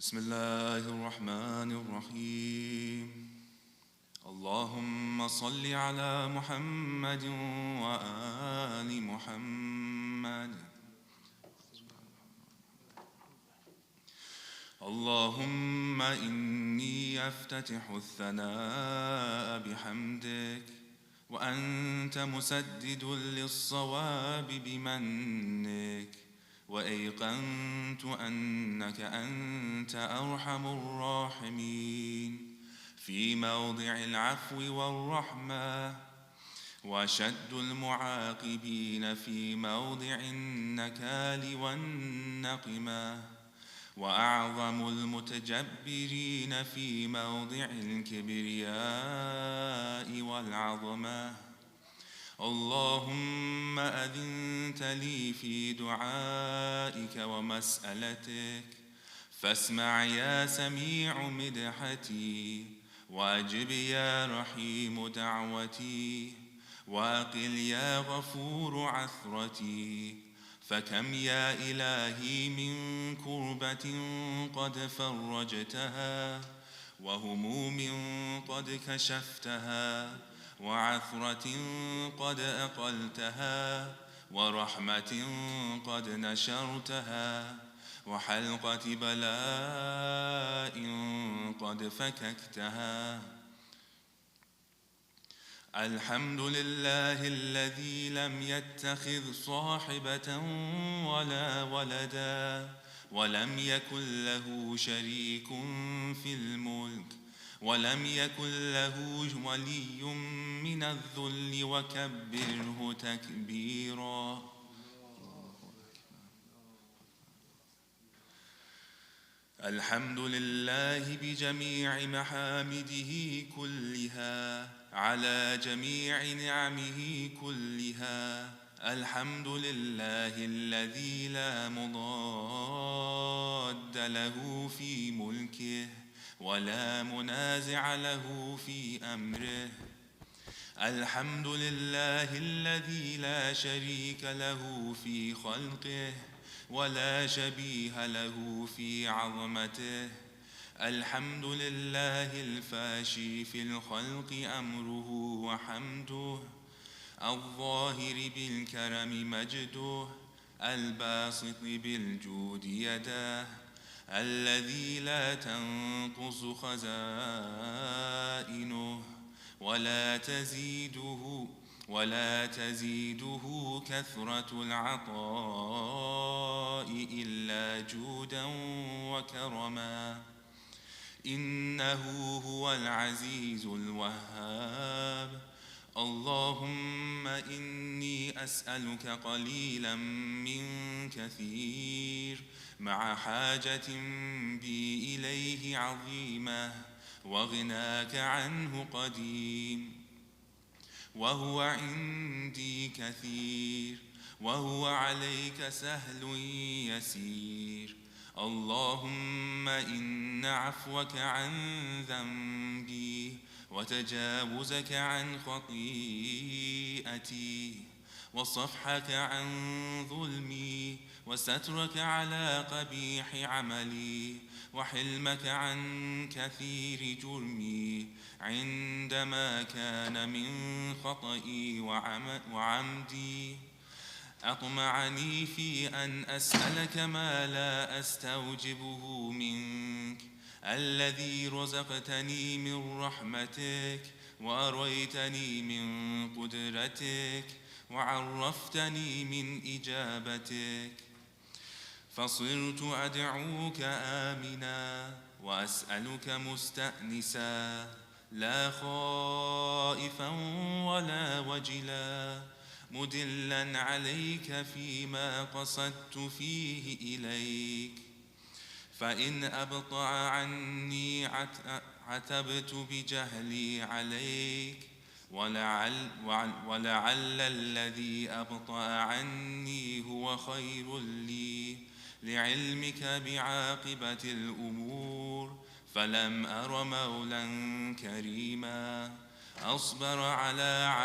بسم الله الرحمن الرحيم. اللهم صل على محمد وآل محمد. اللهم إني أفتتح الثناء بحمدك، وأنت مسدد للصواب بمنك، وأيقنت أنك أنت أرحم الراحمين في موضع العفو والرحمة، وأشد المعاقبين في موضع النكال والنقمة، وأعظم المتجبرين في موضع الكبرياء والعظمة. اللهم أذنت لي في دعائك ومسألتك، فاسمع يا سميع مدحتي، وأجب يا رحيم دعوتي، وأقل يا غفور عثرتي. فكم يا إلهي من كربة قد فرجتها، وهموم قد كشفتها، وعثرة قد أقلتها، ورحمة قد نشرتها، وحلقة بلاء قد فككتها. الحمد لله الذي لم يتخذ صاحبة ولا ولدا، ولم يكن له شريك في الملك، ولم يكن له ولي من الذل، وكبره تكبيرا. الحمد لله بجميع محامده كلها، على جميع نعمه كلها. الحمد لله الذي لا مضاد له في ملكه، ولا منازع له في أمره. الحمد لله الذي لا شريك له في خلقه، ولا شبيه له في عظمته. الحمد لله الفاشي في الخلق أمره وحمده، الظاهر بالكرم مجده، الباسط بالجود يداه، الذي لا تنقص خزائنه، ولا تزيده كثرة العطاء إلا جودا وكرما. إنه هو العزيز الوهاب. اللهم إني أسألك قليلا من كثير، مع حاجة بي إليه عظيمة، وغناك عنه قديم، وهو عندي كثير، وهو عليك سهل يسير. اللهم إن عفوك عن ذنبي، وتجاوزك عن خطيئتي، وصفحك عن ظلمي، وسترك على قبيح عملي، وحلمك عن كثير جرمي، عندما كان من خطئي وعمدي. أطمعني في أن أسألك ما لا أستوجبه منك، الذي رزقتني من رحمتك، وأريتني من قدرتك، وعرفتني من إجابتك. فصرت أدعوك آمنا، وأسألك مستأنسا، لا خائفا ولا وجلا، مدلا عليك فيما قصدت فيه إليك. فإن أبطأ عني عتبت بجهلي عليك، ولعل الذي أبطأ عني هو خير لي، لعلمك بعاقبة الأمور. فلم أر مولا كريما أصبر على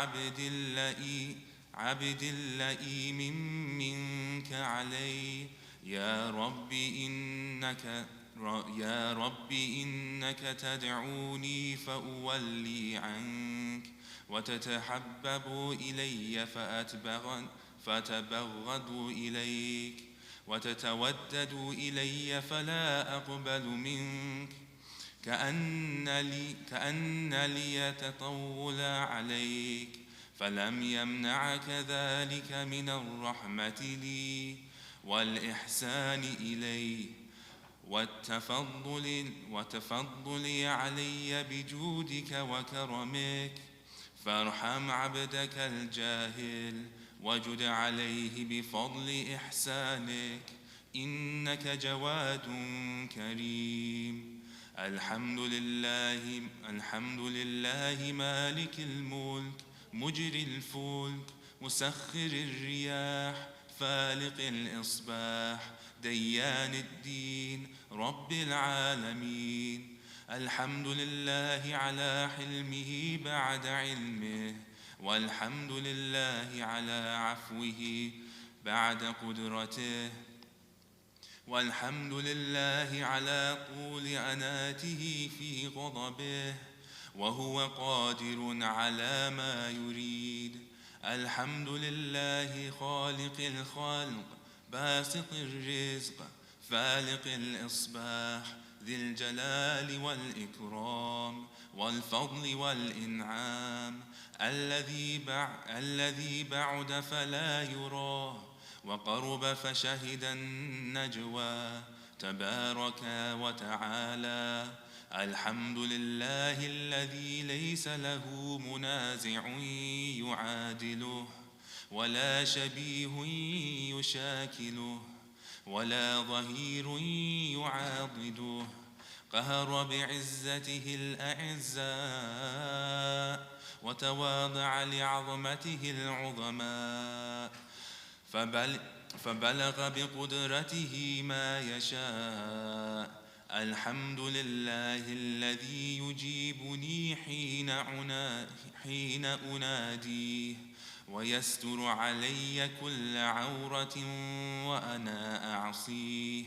عبد اللئيم منك علي. يا رب يا رب إنك تدعوني فأولي عنك، وتتحبب إلي فأتبغض إليك، وتتودد إلي فلا أقبل منك، كأن لي تطول عليك، فلم يمنعك ذلك من الرحمة لي والإحسان إلي والتفضل علي بجودك وكرمك، فارحم عبدك الجاهل وجد عليه بفضل إحسانك، إنك جواد كريم. الحمد لله مالك الملك مجري الفلك مسخر الرياح فالق الإصباح ديان الدين رب العالمين. الحمد لله على حلمه بعد علمه، والحمد لله على عفوه بعد قدرته، والحمد لله على طول أناته في غضبه وهو قادر على ما يريد. الحمد لله خالق الخلق باسط الرزق فالق الإصباح ذي الجلال والإكرام والفضل والإنعام، الذي بعد فلا يراه وقرب فشهد النجوى تبارك وتعالى. الحمد لله الذي ليس له منازع يعادله، ولا شبيه يشاكله، ولا ظهير يعاضده، قهر بعزته الأعزاء وتواضع لعظمته العظماء، فبلغ بقدرته ما يشاء. الحمد لله الذي يجيبني حين أناديه، ويستر علي كل عورة وأنا أعصيه،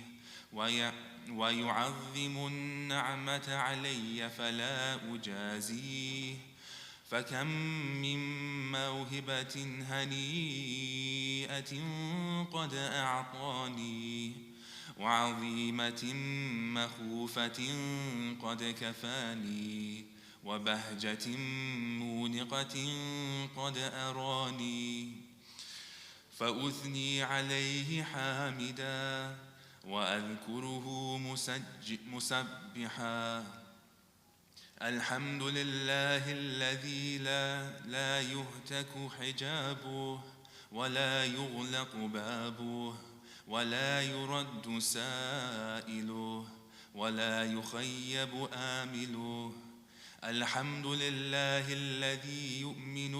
ويعظم النعمة علي فلا أجازيه. فكم من موهبة هنيئة قد أعطاني، وعظيمة مخوفة قد كفاني، وبهجة مونقة قد أراني، فأثني عليه حامدا وأذكره مسبحا. الحمد لله الذي لا يهتك حجابه، ولا يغلق بابه، ولا يرد سائله، ولا يخيب آمله. الحمد لله الذي يؤمن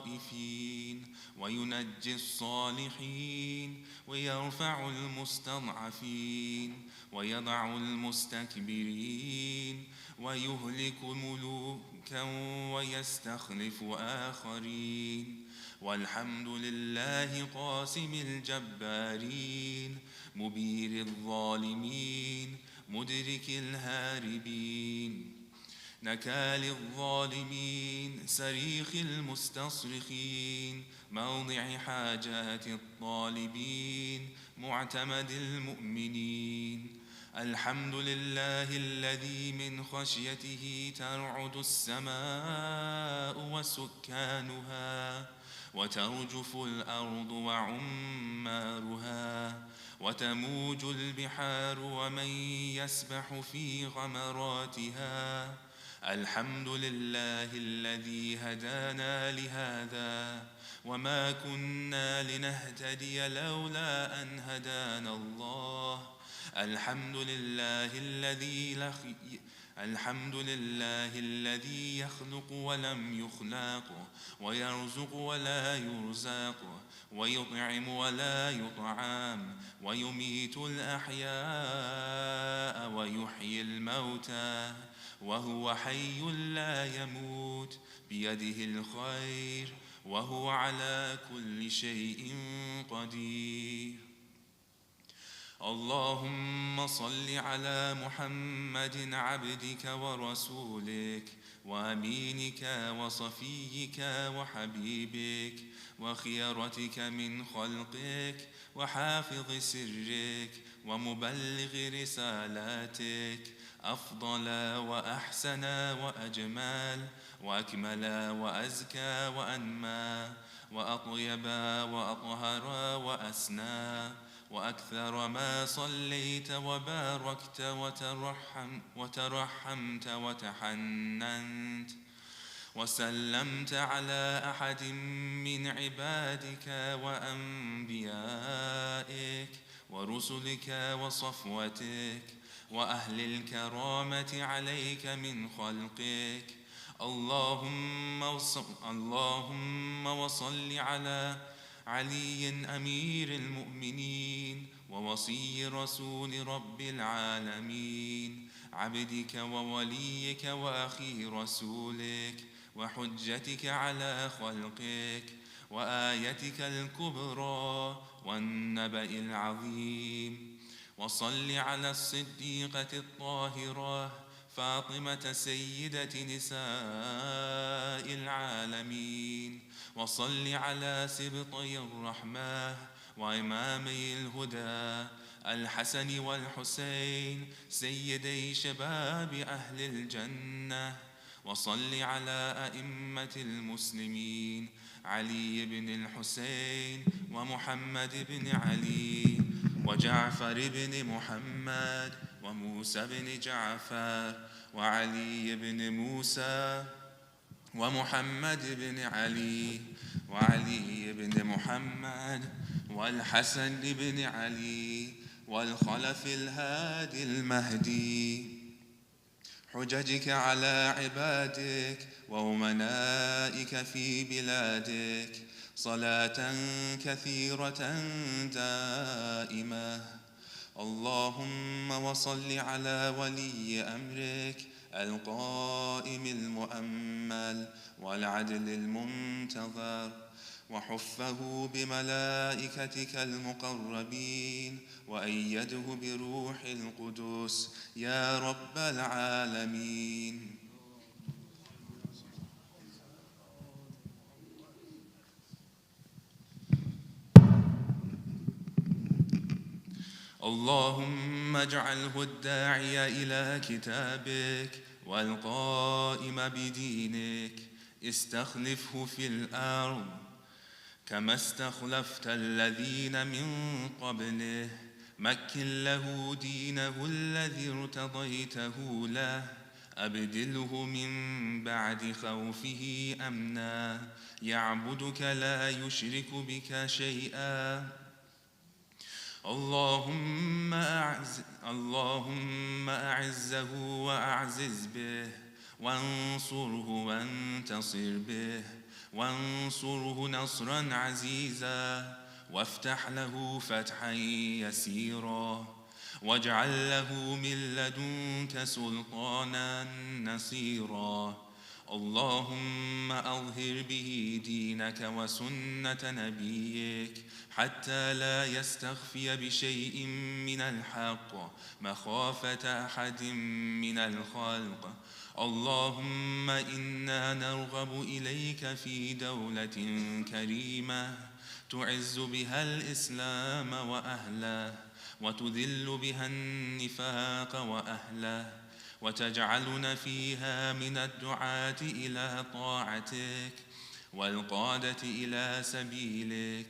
الخائفين وينجي الصالحين، ويرفع المستضعفين ويضع المستكبرين، ويهلك ملوكا ويستخلف آخرين. والحمد لله قاسم الجبارين مبير الظالمين مدرك الهاربين، نكال الظالمين سريخ المستصرخين، موضع حاجات الطالبين معتمد المؤمنين. الحمد لله الذي من خشيته ترعد السماء وسكانها، وترجف الأرض وعمارها، وتموج البحار ومن يسبح في غمراتها. الحمد لله الذي هدانا لهذا، وما كنا لنهتدي لولا أن هدانا الله. الحمد لله الذي يخلق ولم يخلق، ويرزق ولا يرزق، ويطعم ولا يطعم، ويميت الأحياء ويحيي الموتى، وهو حي لا يموت بيده الخير، وهو على كل شيء قدير. اللهم صل على محمد عبدك ورسولك وأمينك وصفيك وحبيبك وخيرتك من خلقك وحافظ سرك ومبلغ رسالاتك، أفضل وأحسن وأجمل وأكمل وأزكى وأنمى وأطيب وأطهر وأسنى، وأكثر ما صليت وباركت وترحمت وتحننت وسلمت على أحد من عبادك وأنبيائك ورسلك وصفوتك وأهل الكرامة عليك من خلقك. اللهم وصل على علي أمير المؤمنين ووصي رسول رب العالمين، عبدك ووليك وأخي رسولك وحجتك على خلقك وآيتك الكبرى والنبأ العظيم. وصل على الصديقة الطاهرة فاطمة سيدة نساء العالمين، وصل على سبطي الرحمة وإمامي الهدى الحسن والحسين سيدي شباب أهل الجنة، وصل على أئمة المسلمين علي بن الحسين ومحمد بن علي وجعفر بن محمد وموسى بن جعفر وعلي بن موسى ومحمد بن علي وعلي بن محمد والحسن بن علي والخلف الهادي المهدي، حججك على عبادك وأمنائك في بلادك صلاة كثيرة دائمة. اللهم وصل على ولي أمرك القائم المؤمل والعدل المنتظر، وحفه بملائكتك المقربين وأيده بروح القدس يا رب العالمين. اللهم اجعله الداعي إلى كتابك والقائم بدينك، استخلفه في الأرض كما استخلفت الذين من قبله، مكن له دينه الذي ارتضيته له، أبدله من بعد خوفه أمنا، يعبدك لا يشرك بك شيئا. اللهم أعزه وأعزز به، وانصره وانتصر به، وانصره نصرا عزيزا، وافتح له فتحا يسيرا، واجعل له من لدنك سلطانا نصيرا. اللهم أظهر به دينك وسنة نبيك حتى لا يستخفي بشيء من الحق مخافة أحد من الخلق. اللهم إنا نرغب إليك في دولة كريمة تعز بها الإسلام وأهله، وتذل بها النفاق وأهله، وتجعلنا فيها من الدعاة إلى طاعتك والقادة إلى سبيلك،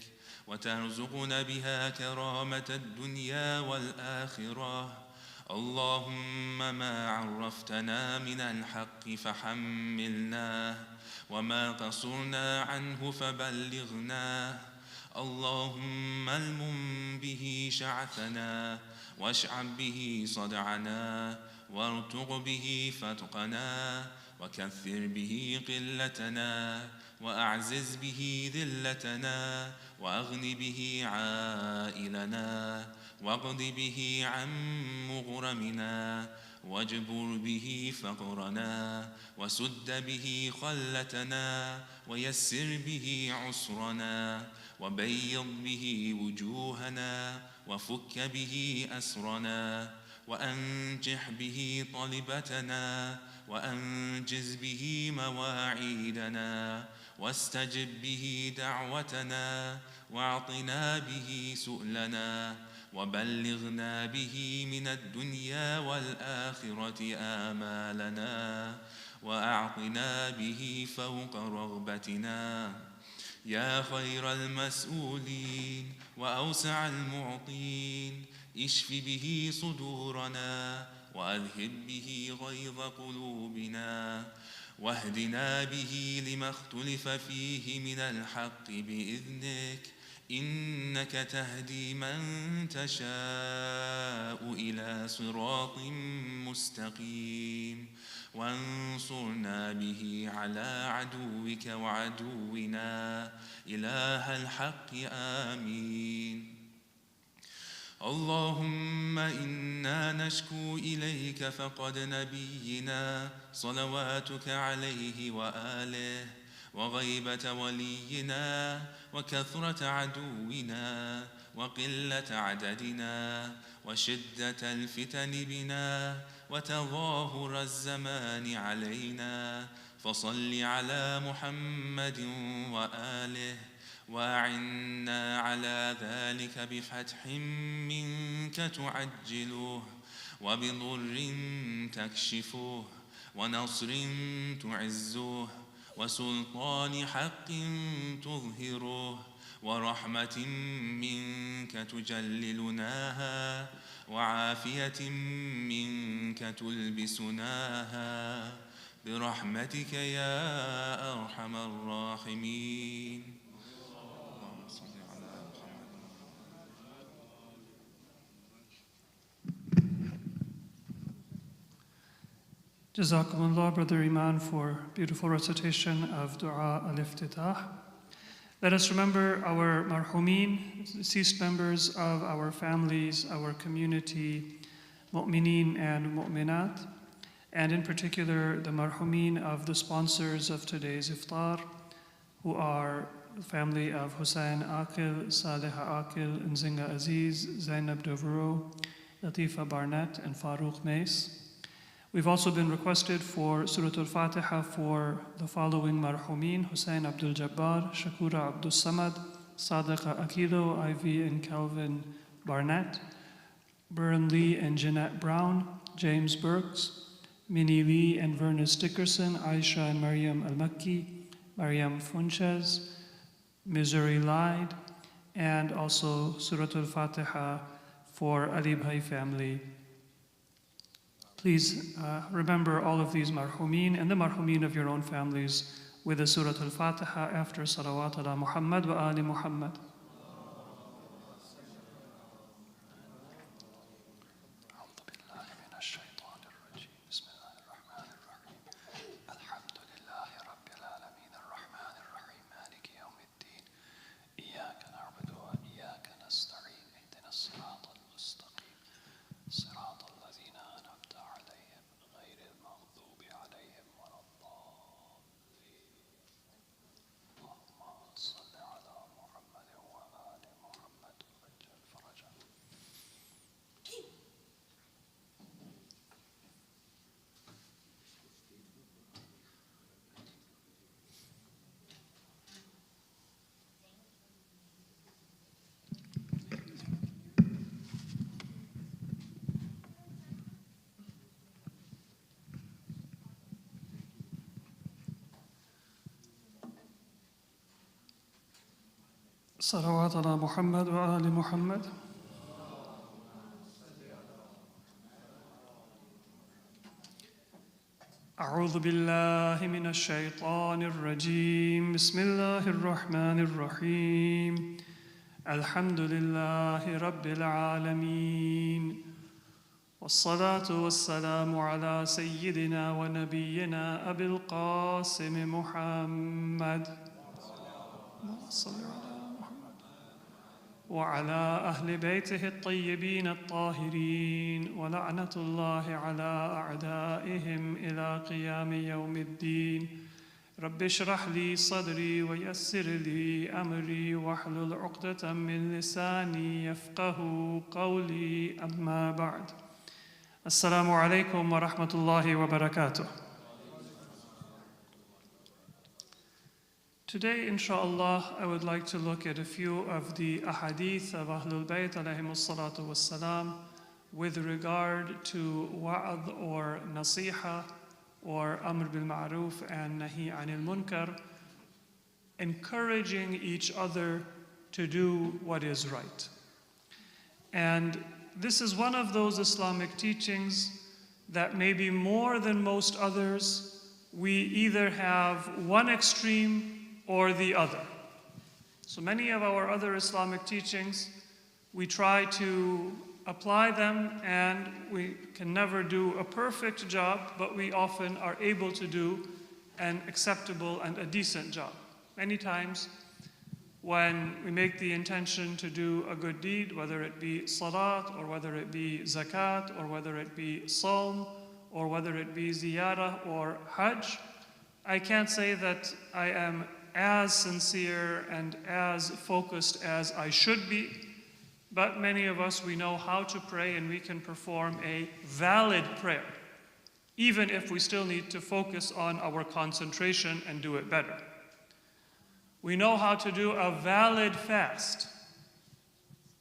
وترزقنا بها كرامة الدنيا والآخرة. اللهم ما عرفتنا من الحق فحملناه، وما قصرنا عنه فبلغناه. اللهم المم به شعثنا، واشعب به صدعنا، وارتق به فتقنا، وكثر به قلتنا، وأعزز به ذلتنا، وأغن به عائلنا، واقض به عن مغرمنا، واجبر به فقرنا، وسد به خلتنا، ويسر به عسرنا وبيض به وجوهنا وفك به أسرنا وأنجح به طلبتنا وأنجز به مواعيدنا واستجب به دعوتنا واعطنا به سؤلنا وبلغنا به من الدنيا والآخرة آمالنا وأعطنا به فوق رغبتنا يا خير المسؤولين وأوسع المعطين اشف به صدورنا وأذهب به غيظ قلوبنا واهدنا به لما اختلف فيه من الحق بإذنك إنك تهدي من تشاء إلى صراط مستقيم وانصرنا به على عدوك وعدونا إله الحق آمين اللهم إنا نشكو إليك فقد نبينا صلواتك عليه وآله وغيبة ولينا وكثرة عدونا وقلة عددنا وشدة الفتن بنا وتظاهر الزمان علينا فصل على محمد وآله وأعنا على ذلك بفتح منك تعجله وبضر تكشفه ونصر تعزه وسلطان حق تظهره ورحمة منك تجللناها وعافية منك تلبسناها برحمتك يا أرحم الراحمين اللهم صل على محمد. Jazakumullah, Brother Iman, for beautiful recitation of Dua al-Iftitah. Let us remember our marhumin, deceased members of our families, our community, mu'mineen and mu'minat, and in particular the marhumin of the sponsors of today's iftar, who are the family of Hussein Aqil, Saleha Aqil, Nzinga Aziz, Zainab Devereaux, Latifa Barnett, and Farouk Mace. We've also been requested for Surah Al-Fatiha for the following marhumin: Hussein Abdul Jabbar, Shakura Abdul Samad, Sadiqa Akido, Ivy and Calvin Barnett, Byrne Lee and Jeanette Brown, James Burks, Minnie Lee and Vernis Dickerson, Aisha and Maryam Al-Makki, Maryam Funches, Missouri Lied, and also Surah Al-Fatiha for Ali Bhai family. Please remember all of these marhumin and the marhumin of your own families with the Surah Al-Fatiha after Salawat ala Muhammad wa Ali Muhammad. صلوات على محمد وآل محمد. أعوذ بالله من الشيطان الرجيم. بسم الله الرحمن الرحيم. الحمد لله رب العالمين، والصلاة والسلام على سيدنا ونبينا أبي القاسم محمد وعلى أهل بيته الطيبين الطاهرين، ولعنة الله على أعدائهم إلى قيام يوم الدين. رب اشرح لي صدري ويسر لي أمري واحلل عقدة من لساني يفقه قولي أما بعد. السلام عليكم ورحمة الله وبركاته. Today, inshallah, I would like to look at a few of the ahadith of Ahlul Bayt alayhimus salatu wassalam with regard to wa'ad or nasiha or amr bil ma'ruf and nahi anil munkar, encouraging each other to do what is right. And this is one of those Islamic teachings that maybe more than most others, we either have one extreme or the other. So many of our other Islamic teachings, we try to apply them and we can never do a perfect job, but we often are able to do an acceptable and a decent job. Many times when we make the intention to do a good deed, whether it be salat or whether it be zakat or whether it be sawm or whether it be ziyarah or hajj, I can't say that I am as sincere and as focused as I should be, but many of us, we know how to pray and we can perform a valid prayer, even if we still need to focus on our concentration and do it better. We know how to do a valid fast,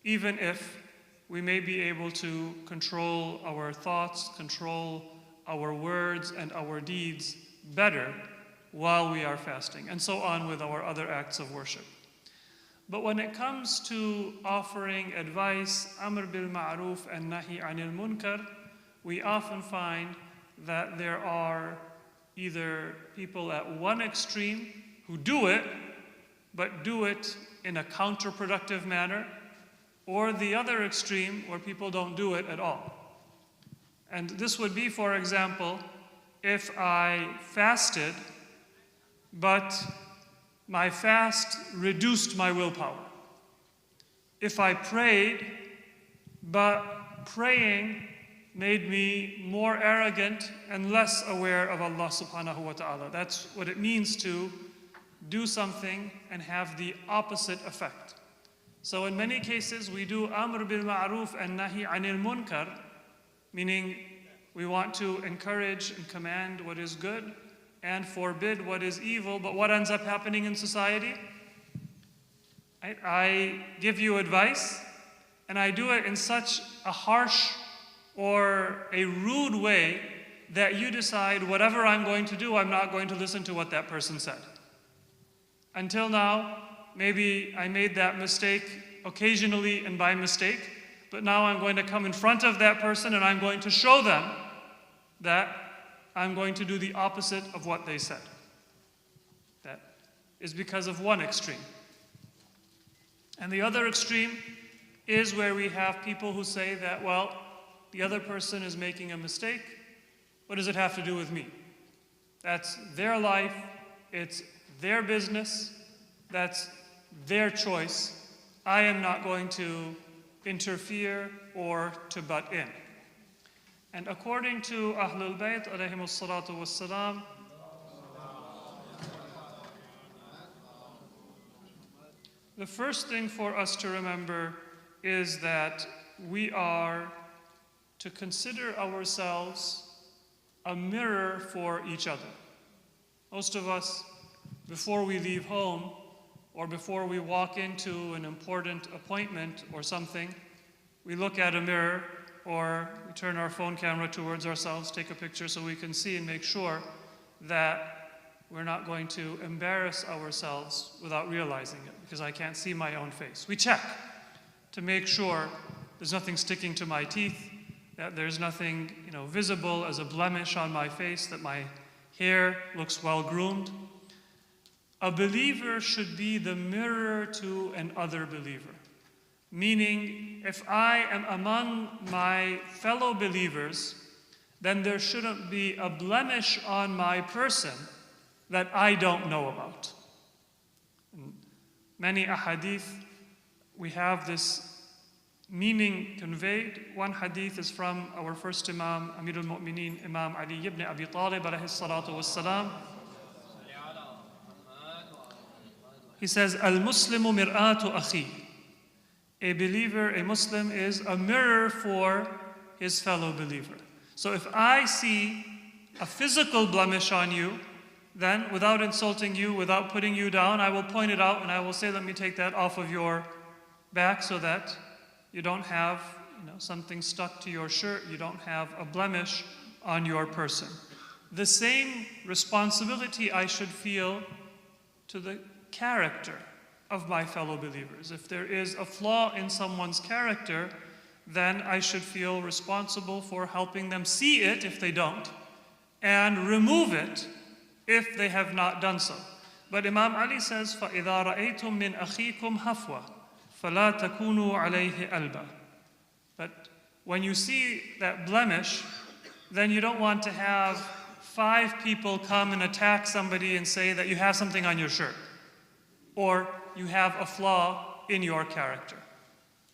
even if we may be able to control our thoughts, control our words and our deeds better while we are fasting, and so on with our other acts of worship. But when it comes to offering advice, amr bil ma'ruf and nahi anil munkar, we often find that there are either people at one extreme who do it, but do it in a counterproductive manner, or the other extreme where people don't do it at all. And this would be, for example, if I fasted, but my fast reduced my willpower. If I prayed, but praying made me more arrogant and less aware of Allah subhanahu wa ta'ala. That's what it means to do something and have the opposite effect. So in many cases we do amr bil ma'ruf and nahi anil munkar, meaning we want to encourage and command what is good and forbid what is evil, but what ends up happening in society? I give you advice, and I do it in such a harsh or a rude way that you decide whatever I'm going to do, I'm not going to listen to what that person said. Until now, maybe I made that mistake occasionally and by mistake, but now I'm going to come in front of that person and I'm going to show them that I'm going to do the opposite of what they said. That is because of one extreme. And the other extreme is where we have people who say that, well, the other person is making a mistake. What does it have to do with me? That's their life. It's their business. That's their choice. I am not going to interfere or to butt in. And according to Ahlul Bayt alayhimus salatu wassalam, the first thing for us to remember is that we are to consider ourselves a mirror for each other. Most of us, before we leave home or before we walk into an important appointment or something, we look at a mirror or we turn our phone camera towards ourselves, take a picture so we can see and make sure that we're not going to embarrass ourselves without realizing it, because I can't see my own face. We check to make sure there's nothing sticking to my teeth, that there's nothing, visible as a blemish on my face, that my hair looks well groomed. A believer should be the mirror to an other believer. Meaning, if I am among my fellow believers, then there shouldn't be a blemish on my person that I don't know about. In many ahadith, we have this meaning conveyed. One hadith is from our first Imam, Amir al-Mu'mineen, Imam Ali ibn Abi Talib alayhi salatu wassalam. He says, Al-Muslimu mir'atu akhi. A believer, a Muslim, is a mirror for his fellow believer. So if I see a physical blemish on you, then without insulting you, without putting you down, I will point it out and I will say, let me take that off of your back so that you don't have something stuck to your shirt, you don't have a blemish on your person. The same responsibility I should feel to the character of my fellow believers. If there is a flaw in someone's character, then I should feel responsible for helping them see it if they don't, and remove it if they have not done so. But Imam Ali says, فَإِذَا رَأَيْتُم مِّنْ أَخِيكُمْ هَفْوَةً فَلَا تَكُونُوا عَلَيْهِ أَلْبًا. But when you see that blemish, then you don't want to have 5 people come and attack somebody and say that you have something on your shirt, or you have a flaw in your character.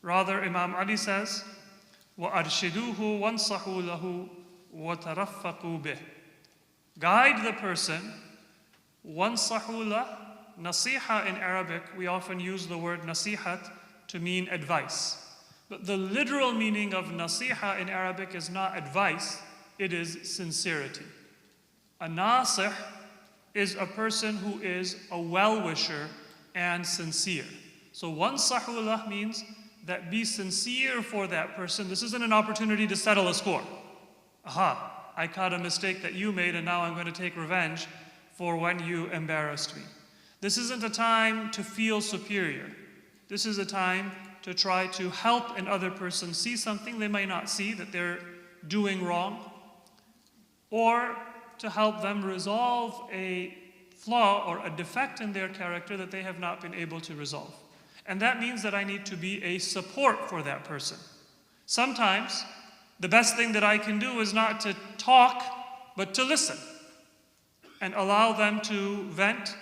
Rather, Imam Ali says, وَأَرْشِدُوهُ وَانصَحُوا لَهُ وَتَرَفَّقُوا بِهِ. Guide the person. وَانصَحُوا لَهُ. Nasiha in Arabic, we often use the word nasihat to mean advice. But the literal meaning of nasiha in Arabic is not advice, it is sincerity. A nasih is a person who is a well-wisher and sincere. So wansahu lah means that be sincere for that person. This isn't an opportunity to settle a score. Aha, I caught a mistake that you made and now I'm going to take revenge for when you embarrassed me. This isn't a time to feel superior. This is a time to try to help another person see something they might not see that they're doing wrong, or to help them resolve a flaw or a defect in their character that they have not been able to resolve. And that means that I need to be a support for that person. Sometimes the best thing that I can do is not to talk, but to listen and allow them to vent.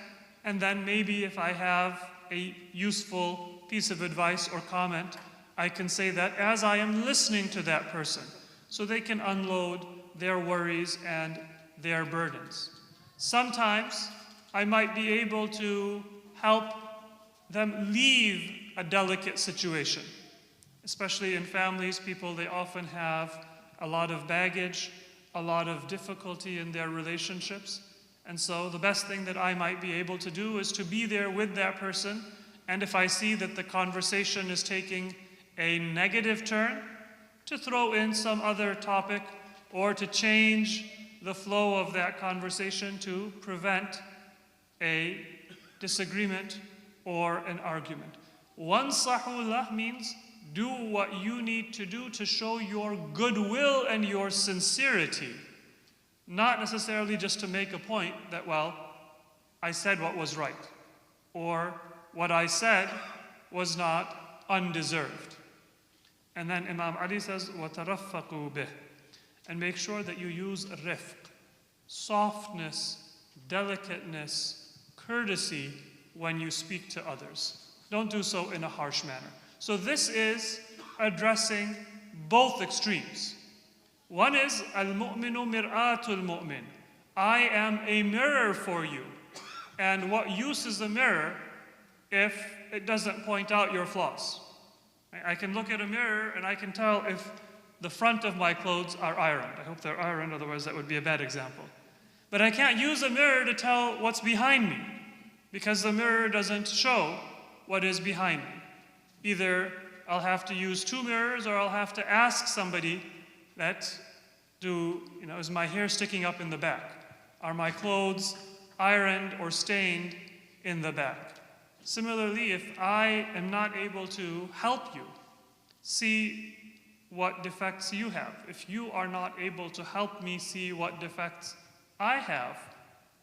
And then maybe if I have a useful piece of advice or comment, I can say that as I am listening to that person, so they can unload their worries and their burdens. Sometimes I might be able to help them leave a delicate situation. Especially in families, people, they often have a lot of baggage, a lot of difficulty in their relationships. And so the best thing that I might be able to do is to be there with that person. And if I see that the conversation is taking a negative turn, to throw in some other topic or to change the flow of that conversation to prevent a disagreement or an argument. Wansahullah means do what you need to do to show your goodwill and your sincerity. Not necessarily just to make a point that, well, I said what was right, or what I said was not undeserved. And then Imam Ali says, وَتَرَفَّقُوا بِهِ. And make sure that you use rifq, softness, delicateness, courtesy when you speak to others. Don't do so in a harsh manner. So this is addressing both extremes. One is al-mu'minu mir'atul mu'min. I am a mirror for you. And what use is a mirror if it doesn't point out your flaws? I can look at a mirror and I can tell if the front of my clothes are ironed. I hope they're ironed, otherwise that would be a bad example. But I can't use a mirror to tell what's behind me, because the mirror doesn't show what is behind me. Either I'll have to use 2 mirrors, or I'll have to ask somebody that, is my hair sticking up in the back? Are my clothes ironed or stained in the back? Similarly, if I am not able to help you see what defects you have, if you are not able to help me see what defects I have,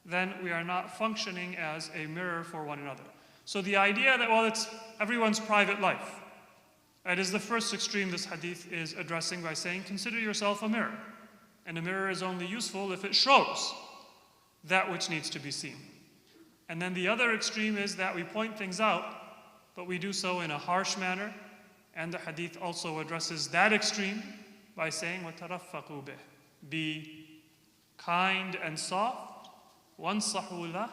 then we are not functioning as a mirror for one another. So the idea that, well, it's everyone's private life, that is the first extreme this hadith is addressing by saying, consider yourself a mirror. And a mirror is only useful if it shows that which needs to be seen. And then the other extreme is that we point things out, but we do so in a harsh manner. And the hadith also addresses that extreme by saying, وَتَرَفَّقُوا بِهِ. Be kind and soft. وَانصَحُوا لَهُ.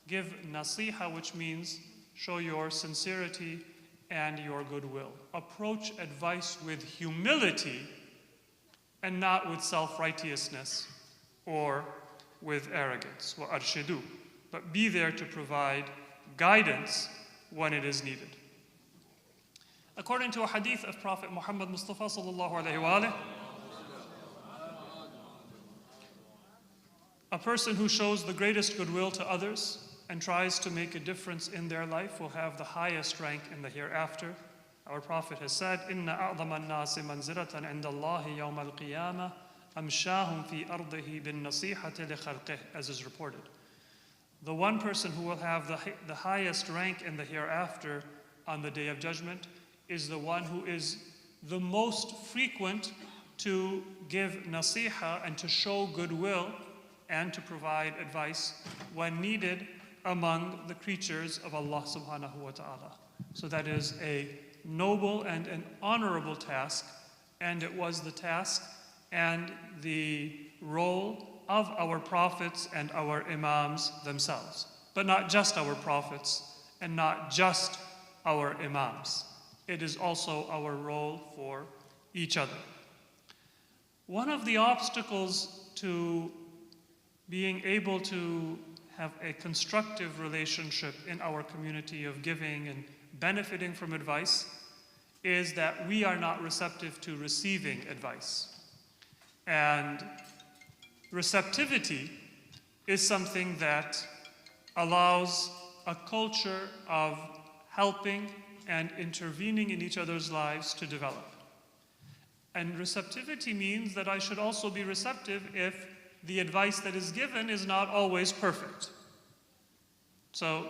Give nasiha, which means show your sincerity and your goodwill. Approach advice with humility and not with self-righteousness or with arrogance. وَأَرْشِدُوا. But be there to provide guidance when it is needed. According to a hadith of Prophet Muhammad Mustafa sallallahu alaihi wasallam, a person who shows the greatest goodwill to others and tries to make a difference in their life will have the highest rank in the hereafter. Our Prophet has said, إِنَّ أَعْظَمَ النَّاسِ مَنْزِلَةً عِنْدَ اللَّهِ يَوْمَ الْقِيَامَةِ أَمْشَاهُمْ فِي أَرْضِهِ بِالنَّصِيحَةِ لِخَلْقِهِ, as is reported. The one person who will have the highest rank in the hereafter on the Day of Judgment is the one who is the most frequent to give nasiha and to show goodwill and to provide advice when needed among the creatures of Allah subhanahu wa ta'ala. So that is a noble and an honorable task, and it was the task and the role of our prophets and our imams themselves. But not just our prophets and not just our imams. It is also our role for each other. One of the obstacles to being able to have a constructive relationship in our community of giving and benefiting from advice is that we are not receptive to receiving advice. And receptivity is something that allows a culture of helping and intervening in each other's lives to develop. And receptivity means that I should also be receptive if the advice that is given is not always perfect. So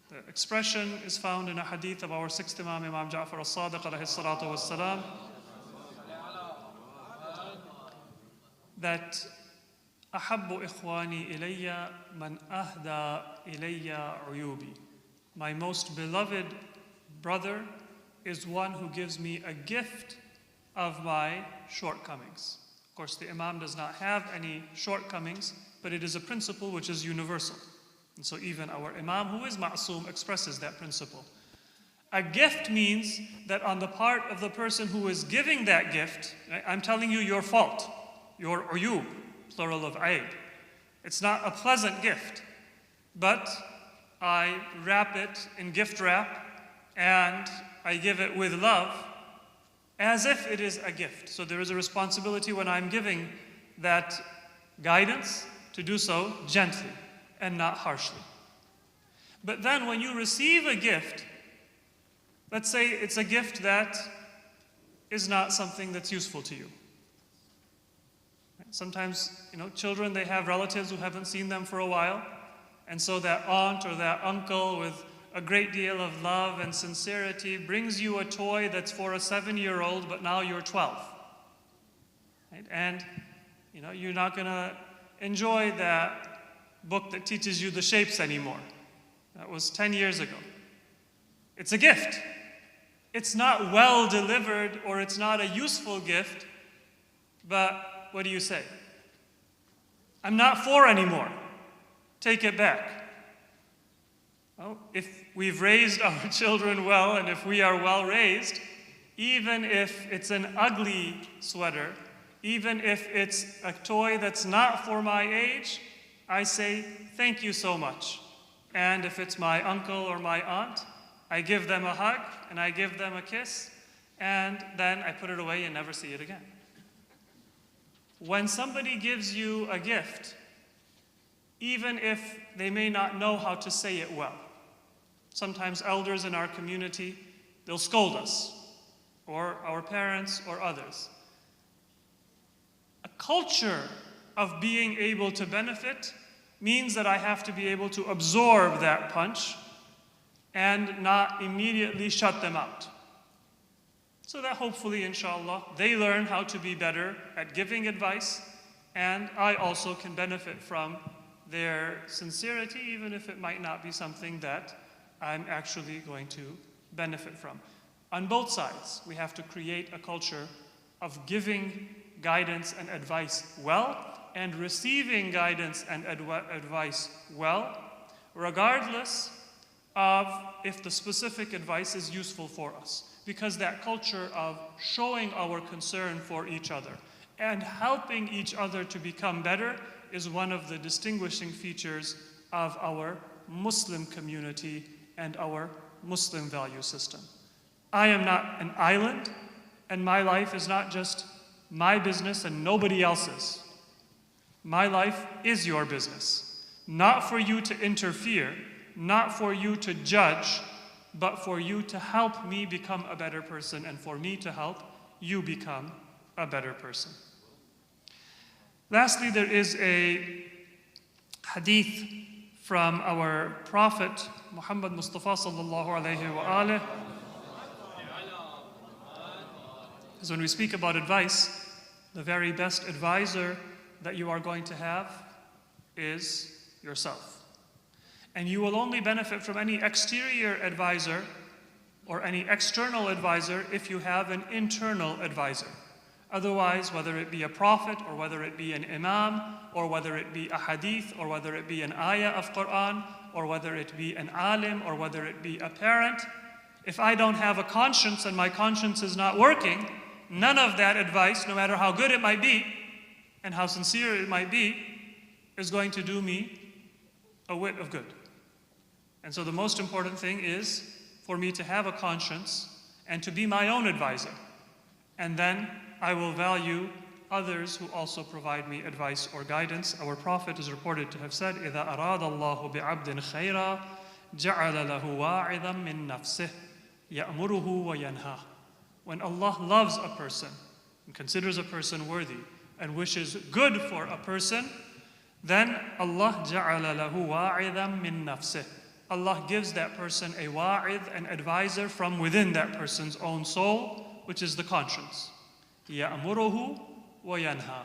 the expression is found in a hadith of our sixth Imam, Imam Ja'far al-Sadiq alayhi salatu wassalam, that أحب إخواني إلي من أهدى إلي عيوبي. My most beloved brother is one who gives me a gift of my shortcomings. Of course, the Imam does not have any shortcomings, but it is a principle which is universal. And so even our Imam, who is ma'soom, expresses that principle. A gift means that on the part of the person who is giving that gift, I'm telling you your fault, your uyub, plural of aib. It's not a pleasant gift, but I wrap it in gift wrap and I give it with love as if it is a gift. So there is a responsibility when I'm giving that guidance to do so gently and not harshly. But then when you receive a gift, let's say it's a gift that is not something that's useful to you. Sometimes, children, they have relatives who haven't seen them for a while, and so that aunt or that uncle with a great deal of love and sincerity brings you a toy that's for a 7-year-old, but now you're 12. Right? And, you're not going to enjoy that book that teaches you the shapes anymore. That was 10 years ago. It's a gift. It's not well delivered or it's not a useful gift, but what do you say? I'm not 4 anymore. Take it back. Well, if we've raised our children well and if we are well raised, even if it's an ugly sweater, even if it's a toy that's not for my age, I say, thank you so much. And if it's my uncle or my aunt, I give them a hug and I give them a kiss, and then I put it away and never see it again. When somebody gives you a gift, even if they may not know how to say it well, sometimes elders in our community, they'll scold us, or our parents or others. A culture of being able to benefit means that I have to be able to absorb that punch and not immediately shut them out. So that hopefully, inshallah, they learn how to be better at giving advice, and I also can benefit from their sincerity, even if it might not be something that I'm actually going to benefit from. On both sides, we have to create a culture of giving guidance and advice well, and receiving guidance and advice well, regardless of if the specific advice is useful for us. Because that culture of showing our concern for each other and helping each other to become better is one of the distinguishing features of our Muslim community and our Muslim value system. I am not an island, and my life is not just my business and nobody else's. My life is your business. Not for you to interfere, not for you to judge, but for you to help me become a better person and for me to help you become a better person. Lastly, there is a hadith from our Prophet Muhammad Mustafa sallallahu alayhi wa alihi. Because when we speak about advice, the very best advisor that you are going to have is yourself. And you will only benefit from any exterior advisor or any external advisor if you have an internal advisor. Otherwise, whether it be a prophet or whether it be an imam or whether it be a hadith or whether it be an ayah of Quran or whether it be an alim or whether it be a parent, if I don't have a conscience and my conscience is not working, none of that advice, no matter how good it might be and how sincere it might be, is going to do me a whit of good. And so the most important thing is for me to have a conscience and to be my own advisor. And then I will value others who also provide me advice or guidance. Our Prophet is reported to have said, إِذَا أَرَادَ اللَّهُ بِعَبْدٍ خَيْرًا جَعَلَ لَهُ وَاعِظًا مِّن نَفْسِهِ يَأْمُرُهُ وَيَنْهَاهُ. When Allah loves a person and considers a person worthy and wishes good for a person, then Allah جَعَلَ لَهُ وَاعِظًا مِّن نَفْسِهِ. Allah gives that person a wa'idh, an advisor from within that person's own soul, which is the conscience. يَأْمُرُهُ وَيَنْهَى.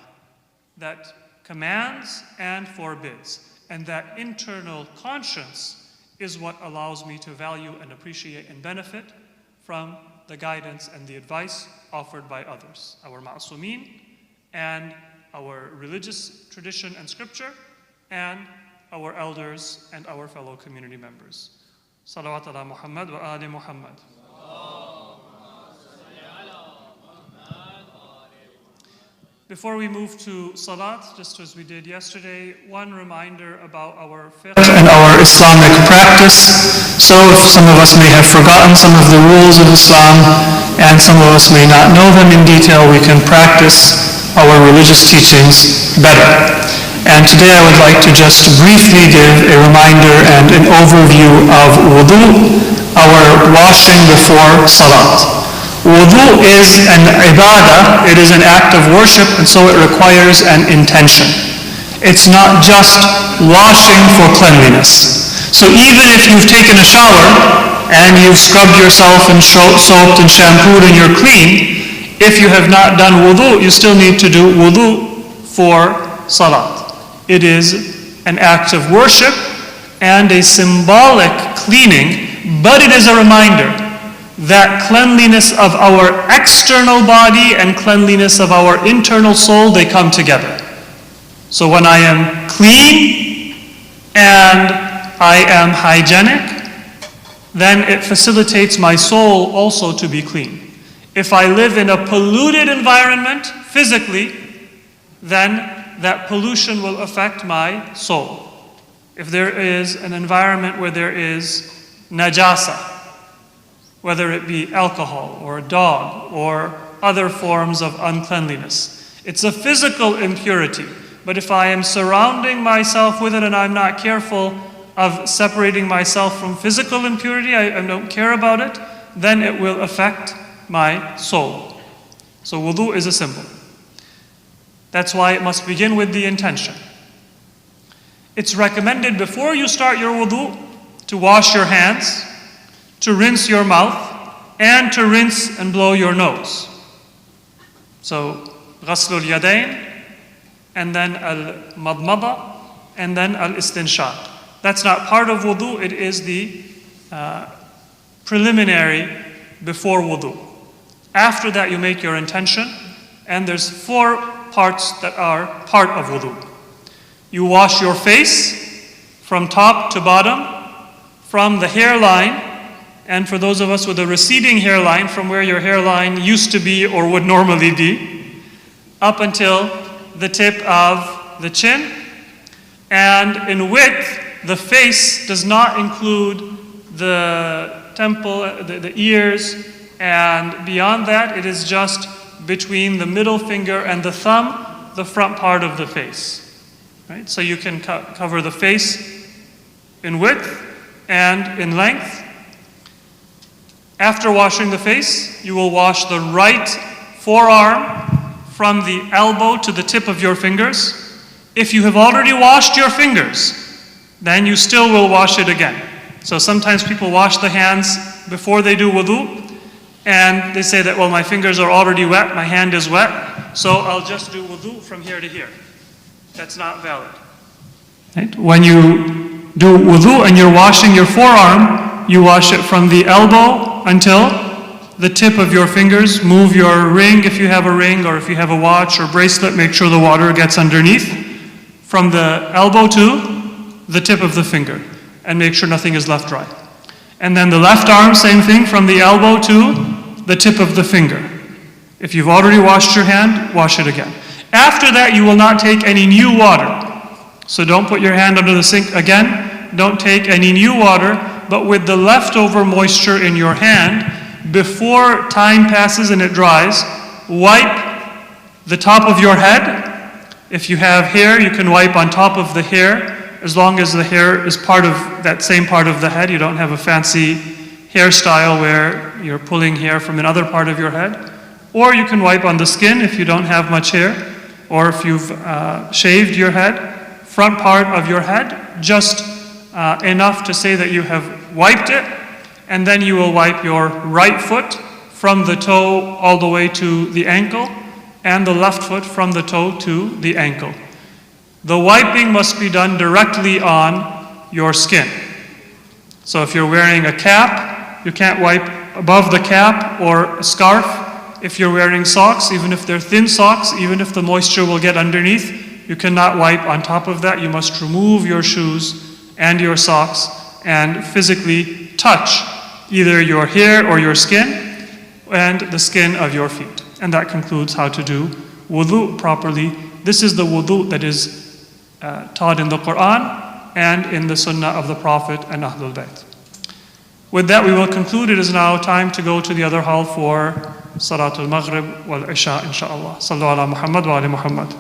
That commands and forbids. And that internal conscience is what allows me to value and appreciate and benefit from the guidance and the advice offered by others. Our ma'asumeen and our religious tradition and scripture and our elders and our fellow community members. Salawat ala Muhammad wa ali Muhammad. Before we move to Salat, just as we did yesterday, one reminder about our fiqh and our Islamic practice. So if some of us may have forgotten some of the rules of Islam and some of us may not know them in detail, we can practice our religious teachings better. And today I would like to just briefly give a reminder and an overview of wudu, our washing before salat. Wudu is an ibadah, it is an act of worship, and so it requires an intention. It's not just washing for cleanliness. So even if you've taken a shower and you've scrubbed yourself and soaped and shampooed and you're clean, if you have not done wudu, you still need to do wudu for salat. It is an act of worship and a symbolic cleaning, but it is a reminder that cleanliness of our external body and cleanliness of our internal soul, they come together. So when I am clean and I am hygienic, then it facilitates my soul also to be clean. If I live in a polluted environment physically, then that pollution will affect my soul. If there is an environment where there is najasa, whether it be alcohol or a dog or other forms of uncleanliness, it's a physical impurity. But if I am surrounding myself with it and I'm not careful of separating myself from physical impurity, I don't care about it, then it will affect my soul. So wudu is a symbol. That's why it must begin with the intention. It's recommended before you start your wudu to wash your hands, to rinse your mouth, and to rinse and blow your nose. So, ghaslul yadayn, and then al-madmada, and then al-istinshaq. That's not part of wudu, it is the preliminary before wudu. After that you make your intention, and there's 4 parts that are part of wudu. You wash your face from top to bottom from the hairline, and for those of us with a receding hairline, from where your hairline used to be or would normally be, up until the tip of the chin. And in width, the face does not include the temple, the ears, and beyond that, it is just between the middle finger and the thumb, the front part of the face. Right? So you can cover the face in width and in length. After washing the face, you will wash the right forearm from the elbow to the tip of your fingers. If you have already washed your fingers, then you still will wash it again. So sometimes people wash the hands before they do wudu, and they say that, well, my fingers are already wet, my hand is wet, so I'll just do wudu from here to here. That's not valid. Right? When you do wudu and you're washing your forearm, you wash it from the elbow until the tip of your fingers. Move your ring if you have a ring, or if you have a watch or bracelet, make sure the water gets underneath. From the elbow to the tip of the finger, and make sure nothing is left dry. And then the left arm, same thing, from the elbow to the tip of the finger. If you've already washed your hand, wash it again. After that, you will not take any new water. So don't put your hand under the sink again. Don't take any new water, but with the leftover moisture in your hand, before time passes and it dries, wipe the top of your head. If you have hair, you can wipe on top of the hair, as long as the hair is part of that same part of the head. You don't have a fancy hairstyle where you're pulling hair from another part of your head. Or you can wipe on the skin if you don't have much hair, or if you've shaved your head, front part of your head, just enough to say that you have wiped it, and then you will wipe your right foot from the toe all the way to the ankle, and the left foot from the toe to the ankle. The wiping must be done directly on your skin. So if you're wearing a cap, you can't wipe above the cap or a scarf. If you're wearing socks, even if they're thin socks, even if the moisture will get underneath, you cannot wipe on top of that. You must remove your shoes and your socks and physically touch either your hair or your skin and the skin of your feet. And that concludes how to do wudu properly. This is the wudu that is taught in the Quran and in the Sunnah of the Prophet and Ahlul Bayt. With that, we will conclude. It is now time to go to the other hall for Salatul Maghrib wal Isha, inshaAllah. Sallu ala Muhammad wa ali Muhammad.